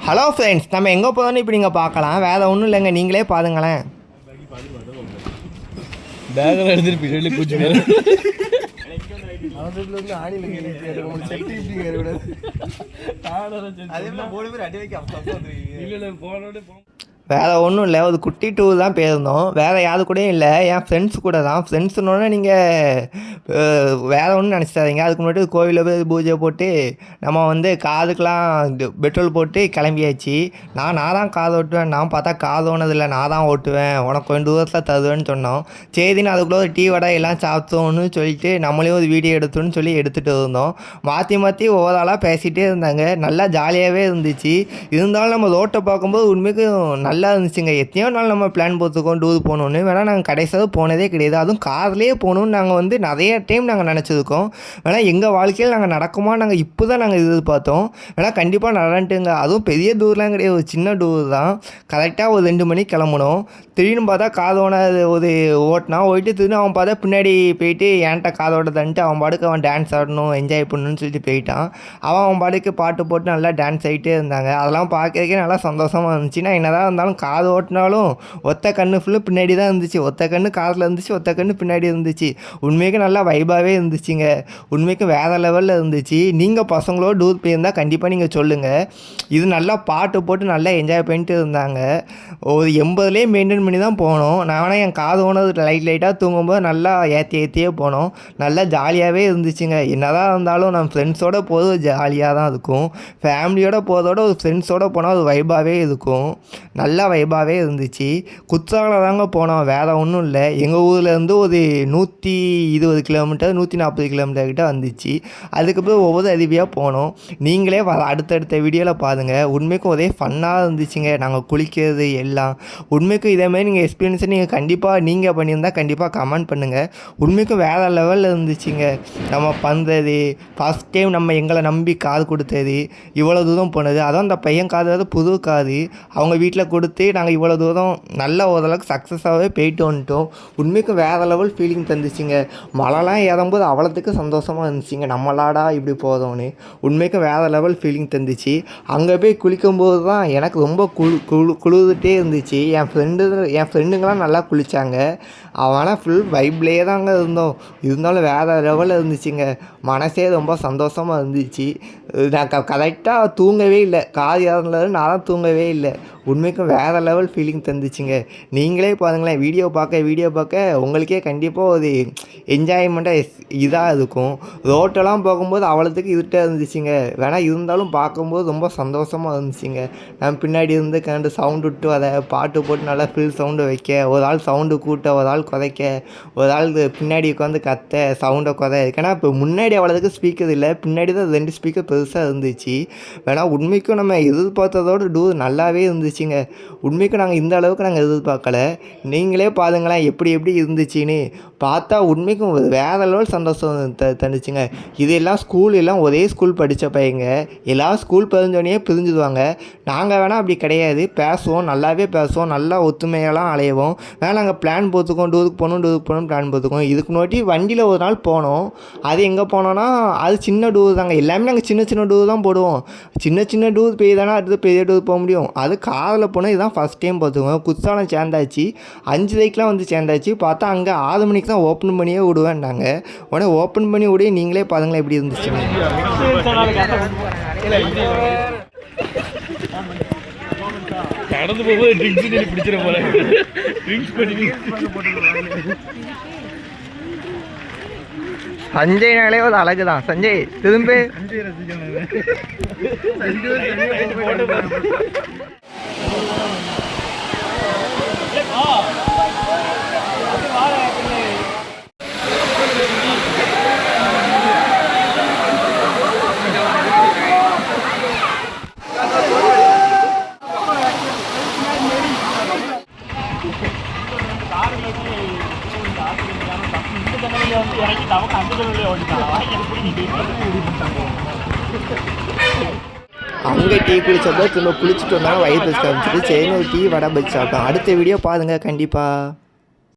Hello friends, நம்ம எங்கே போகிறோன்னு இப்போ நீங்கள் பார்க்கலாம். வேறு ஒன்றும் இல்லைங்க, நீங்களே பாருங்களேன். பேக்கில் எடுத்துட்டு பின்னாடி பூச்சி பேர் வேறு ஒன்றும் இல்லை, ஒரு குட்டி டூர் தான் போயிருந்தோம். வேறு யாரு கூடயும் இல்லை, என் ஃப்ரெண்ட்ஸ் கூட தான். ஃப்ரெண்ட்ஸுன்னொன்னே நீங்கள் வேறு ஒன்றும் நினச்சிட்டாதீங்க. அதுக்கு முன்னாடி கோவிலில் போய் பூஜை போட்டு நம்ம வந்து காதுக்கெலாம் பெட்ரோல் போட்டு கிளம்பியாச்சு. நான் தான் காது ஓட்டுவேன். நான் பார்த்தா காது ஓனதில்லை, நான் தான் ஓட்டுவேன், உனக்கு கொஞ்சம் தூரத்தில் தருவேன்னு சொன்னோம். சரின்னு அதுக்குள்ளே ஒரு டீ வடை எல்லாம் சாப்பிட்டோன்னு சொல்லிட்டு நம்மளையும் ஒரு வீடியோ எடுத்தோன்னு சொல்லி எடுத்துகிட்டு இருந்தோம். மாற்றி ஓவராலாக பேசிகிட்டே இருந்தாங்க. நல்லா ஜாலியாகவே இருந்துச்சு. இருந்தாலும் நம்ம ரோட்டை பார்க்கும்போது உண்மைக்கும் நல்லா இருந்துச்சுங்க. எத்தனையோ நாள் நம்ம பிளான் போட்டுருக்கோம் டூர் போகணுன்னு. வேணால் நாங்கள் கடைசியாக போனதே கிடையாது. அதுவும் கார்லேயே போகணுன்னு நாங்கள் வந்து நிறைய டைம் நாங்கள் நினச்சிருக்கோம். வேணால் எங்கள் வாழ்க்கையில் நாங்கள் நடக்குமா நாங்கள் இப்போ தான் நாங்கள் எதிர்பார்த்தோம். வேணால் கண்டிப்பாக நடந்துட்டுங்க. அதுவும் பெரிய டூர்லாம் கிடையாது, ஒரு சின்ன டூர் தான். கரெக்டாக ஒரு 2 மணிக்கு கிளம்பணும். திடீர்னு பார்த்தா காதோன ஒரு ஓட்டினா போயிட்டு திடீர்னு அவன் பார்த்தா பின்னாடி போயிட்டு என்கிட்ட காதோட தந்துட்டு அவன் பாட்டுக்கு அவன் டான்ஸ் ஆடணும் என்ஜாய் பண்ணணும்னு சொல்லிட்டு போயிட்டான். அவன் பாட்டுக்கு பாட்டு போட்டு நல்லா டான்ஸ் ஆகிட்டே இருந்தாங்க. அதெல்லாம் பார்க்கறதுக்கே நல்லா சந்தோஷமாக இருந்துச்சு. நான் என்னதான் இருந்தாலும் காது ஓட்டினாலும் ஒத்த கண்ணு ஃபுல்லு பின்னாடி தான் இருந்துச்சு. ஒத்த கண்ணு காதில் இருந்துச்சு, ஒத்த கண்ணு பின்னாடி இருந்துச்சு. உண்மைக்கு நல்லா வைபாகவே இருந்துச்சுங்க. உண்மைக்கு வேறு லெவலில் இருந்துச்சு. நீங்கள் பசங்களோட டூர் போயிருந்தால் கண்டிப்பாக நீங்கள் சொல்லுங்கள். இது நல்லா பாட்டு போட்டு நல்லா என்ஜாய் பண்ணிட்டு இருந்தாங்க. ஒரு 80லேயே மெயின்டைன் பண்ணி தான் போனோம். நான் வேணால் என் காது ஓனது லைட்டாக தூங்கும்போது நல்லா ஏற்றியே போனோம். நல்லா ஜாலியாகவே இருந்துச்சுங்க. என்னதான் இருந்தாலும் நம்ம ஃப்ரெண்ட்ஸோடு போகிறது ஜாலியாக தான் இருக்கும். ஃபேமிலியோடு போகிறதோட ஒரு ஃப்ரெண்ட்ஸோடு போனால் ஒரு வைபாகவே இருக்கும். நல்லா வைபாகவே இருந்துச்சு. குற்றாலம் தாங்க போனோம், வேறு ஒன்றும் இல்லை. எங்கள் ஊர்லேருந்து ஒரு 120 கிலோமீட்டர் 140 கிலோமீட்டர் கிட்ட வந்துச்சு. அதுக்கப்புறம் ஒவ்வொரு அருவியாக போனோம். நீங்களே அடுத்தடுத்த வீடியோவில் பாருங்கள். உண்மைக்கும் ஒரே ஃபன்னாக இருந்துச்சுங்க. நாங்கள் குளிக்கிறது எல்லாம் உண்மைக்கும் இதேமாதிரி நீங்கள் எக்ஸ்பீரியன்ஸை நீங்கள் கண்டிப்பாக நீங்கள் பண்ணியிருந்தால் கண்டிப்பாக கமெண்ட் பண்ணுங்கள். உண்மைக்கும் வேறு லெவலில் இருந்துச்சுங்க. நம்ம பண்ணுறது ஃபஸ்ட் டைம் நம்ம எங்களை நம்பி காது கொடுத்தது, இவ்வளோ தூரம் போனது. அதுவும் அந்த பையன் காது புது காது அவங்க வீட்டில் கொடுத்து நாங்கள் இவ்வளோ தூரம் நல்ல ஓரளவுக்கு சக்ஸஸாகவே போயிட்டு வந்துட்டோம். உண்மைக்கும் வேறு லெவல் ஃபீலிங் தந்துச்சுங்க. மழைலாம் ஏறும்போது அவ்வளோத்துக்கு சந்தோஷமாக இருந்துச்சுங்க. நம்மளாடா இப்படி போதோன்னு உண்மைக்கும் வேறு லெவல் ஃபீலிங் தந்துச்சு. அங்கே போய் குளிக்கும்போது தான் எனக்கு ரொம்ப குளிர்ந்துட்டே இருந்துச்சு. என் ஃப்ரெண்டுங்களாம் நல்லா குளித்தாங்க. அவனால் ஃபுல் வைப்லேயே தாங்க இருந்தோம். இருந்தாலும் வேறு லெவலில் இருந்துச்சுங்க. மனசே ரொம்ப சந்தோஷமாக இருந்துச்சு. நான் கரெக்டாக தூங்கவே இல்லை. காது ஏறினது நான் தான் தூங்கவே இல்லை. உண்மைக்கும் வேறு லெவல் ஃபீலிங் தந்துச்சுங்க. நீங்களே பாருங்களேன், வீடியோ பார்க்க உங்களுக்கே கண்டிப்பாக ஒரு என்ஜாய்மெண்ட்டாக இதாக இருக்கும். ரோட்டெல்லாம் போகும்போது அவ்வளோத்துக்கு இருட்டாக இருந்துச்சுங்க. வேணால் இருந்தாலும் பார்க்கும்போது ரொம்ப சந்தோஷமாக இருந்துச்சுங்க. நான் பின்னாடி இருந்து கண்டு சவுண்டு விட்டு அதை பாட்டு போட்டு நல்லா ஃபுல் சவுண்டு வைக்க, ஒரு ஆள் சவுண்டு கூட்ட, ஒரு ஆள் குறைக்க, ஒரு ஆள் பின்னாடி உட்காந்து கத்த சவுண்டை ஏன்னா இப்போ முன்னாடி அவ்வளோத்துக்கு ஸ்பீக்கர் இல்லை, பின்னாடி தான் 2 ஸ்பீக்கர் பெருசாக இருந்துச்சு. வேணால் உண்மைக்கும் நம்ம எதிர்பார்த்ததோட டூர் நல்லாவே இருந்துச்சுங்க. உண்மைக்கும் நாங்கள் இந்த அளவுக்கு நாங்கள் எதிர்பார்க்கல. நீங்களே பாருங்களேன் எப்படி இருந்துச்சுன்னு. பார்த்தா உண்மைக்கும் வேறு லெவல் சந்தோஷம் தந்துச்சுங்க. இதெல்லாம் எல்லாம் ஒரே ஸ்கூல் படித்த பையங்க. எல்லாம் ஸ்கூல் பிரிஞ்சோடனே பிரிஞ்சுடுவாங்க. நாங்கள் வேணால் அப்படி கிடையாது, பேசுவோம், நல்லாவே பேசுவோம், நல்லா ஒத்துமையெல்லாம் அலைவோம். வேணால் நாங்கள் பிளான் போட்டுக்கோம், டூருக்கு போகணும் பிளான் போட்டுக்கோம். இதுக்கு நோட்டி வண்டியில் ஒரு நாள் போனோம். அது எங்கே போனோன்னா அது சின்ன டூர் தாங்க. எல்லாமே நாங்கள் சின்ன டூர் தான் போடுவோம். சின்ன டூர் போய் தானே அடுத்து பெரிய டூர் போக முடியும். அது காரில் போனால் இதுதான் ஃபஸ்ட் டைம் பார்த்துக்கோங்க. குற்றாலம் சேர்ந்தாச்சு. 5:30க்குலாம் வந்து சேர்ந்தாச்சு. பார்த்தா அங்கே 6 மணிக்கு தான் ஓப்பன் பண்ணியே விடுவேன்டாங்க. உடனே ஓப்பன் பண்ணி விட நீங்களே பாருங்களேன் எப்படி இருந்துச்சு. கடந்து போகும்போது ட்ரிங்க்ஸ் பிடிச்சிட போல ட்ரிங்க்ஸ் பண்ணி சஞ்சய்னாலே ஒரு அழகு தான். சஞ்சய் திரும்ப அங்கே டீ குளிச்சப்போ திரும்ப குளிச்சுட்டு வந்தாலும் வயிறு பசி காமிச்சிட்டு சரி ஒரு டீ வடை பஜ்ஜி சாப்பிட்டோம். அடுத்த வீடியோ பாருங்கள் கண்டிப்பாக.